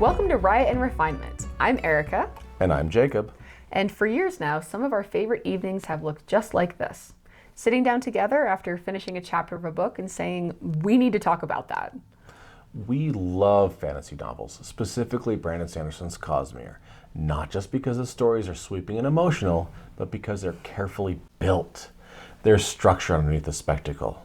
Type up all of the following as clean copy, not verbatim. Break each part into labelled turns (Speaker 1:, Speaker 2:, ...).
Speaker 1: Welcome to Riot and Refinement. I'm Erica.
Speaker 2: And I'm Jacob.
Speaker 1: And for years now, some of our favorite evenings have looked just like this. Sitting down together after finishing a chapter of a book and saying, we need to talk about that.
Speaker 2: We love fantasy novels, specifically Brandon Sanderson's Cosmere, not just because the stories are sweeping and emotional, but because they're carefully built. There's structure underneath the spectacle.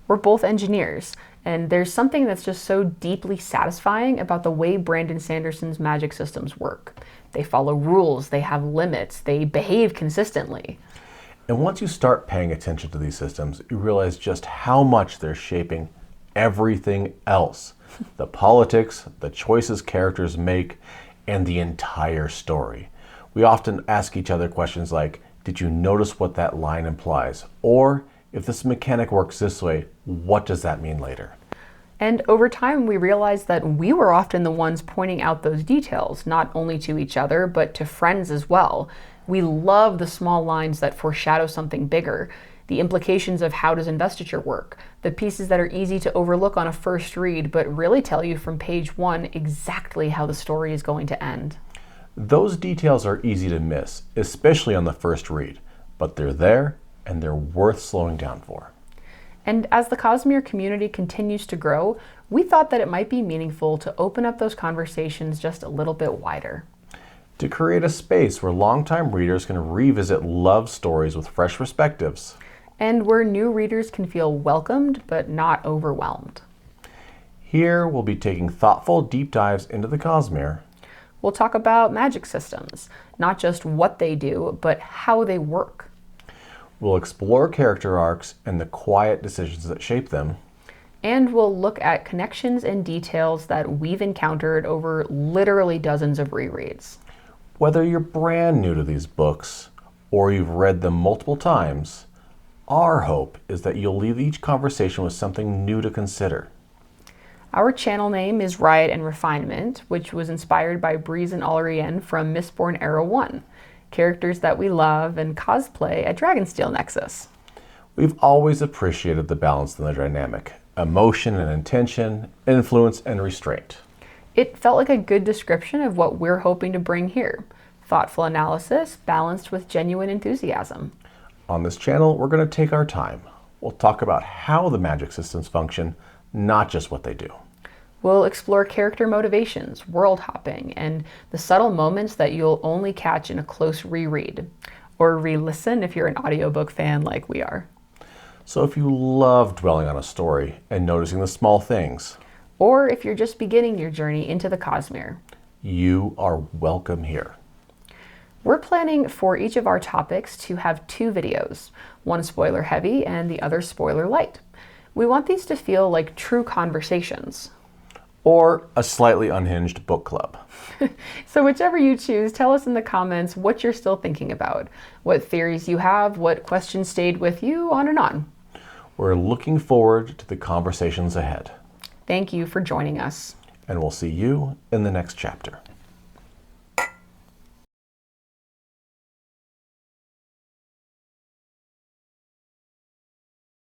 Speaker 1: We're both engineers, and there's something that's just so deeply satisfying about the way Brandon Sanderson's magic systems work. They follow rules, they have limits, they behave consistently.
Speaker 2: And once you start paying attention to these systems, you realize just how much they're shaping everything else. The politics, the choices characters make, and the entire story. We often ask each other questions like, did you notice what that line implies? Or, if this mechanic works this way, what does that mean later?
Speaker 1: And over time, we realized that we were often the ones pointing out those details, not only to each other, but to friends as well. We love the small lines that foreshadow something bigger, the implications of how does investiture work, the pieces that are easy to overlook on a first read, but really tell you from page one exactly how the story is going to end.
Speaker 2: Those details are easy to miss, especially on the first read, but they're there and they're worth slowing down for.
Speaker 1: And as the Cosmere community continues to grow, we thought that it might be meaningful to open up those conversations just a little bit wider.
Speaker 2: To create a space where longtime readers can revisit love stories with fresh perspectives.
Speaker 1: And where new readers can feel welcomed but not overwhelmed.
Speaker 2: Here we'll be taking thoughtful deep dives into the Cosmere.
Speaker 1: We'll talk about magic systems, not just what they do, but how they work.
Speaker 2: We'll explore character arcs and the quiet decisions that shape them.
Speaker 1: And we'll look at connections and details that we've encountered over literally dozens of rereads.
Speaker 2: Whether you're brand new to these books or you've read them multiple times, our hope is that you'll leave each conversation with something new to consider.
Speaker 1: Our channel name is Riot and Refinement, which was inspired by Breeze and Alrien from Mistborn Era 1. Characters that we love and cosplay at Dragonsteel Nexus.
Speaker 2: We've always appreciated the balance in the dynamic, emotion and intention, influence and restraint.
Speaker 1: It felt like a good description of what we're hoping to bring here. Thoughtful analysis balanced with genuine enthusiasm.
Speaker 2: On this channel, we're going to take our time. We'll talk about how the magic systems function, not just what they do.
Speaker 1: We'll explore character motivations, world hopping, and the subtle moments that you'll only catch in a close reread, or re-listen if you're an audiobook fan like we are.
Speaker 2: So if you love dwelling on a story and noticing the small things,
Speaker 1: or if you're just beginning your journey into the Cosmere,
Speaker 2: you are welcome here.
Speaker 1: We're planning for each of our topics to have 2 videos, one spoiler heavy and the other spoiler light. We want these to feel like true conversations.
Speaker 2: Or a slightly unhinged book club.
Speaker 1: So whichever you choose, tell us in the comments what you're still thinking about, what theories you have, what questions stayed with you, on and on.
Speaker 2: We're looking forward to the conversations ahead.
Speaker 1: Thank you for joining us.
Speaker 2: And we'll see you in the next chapter.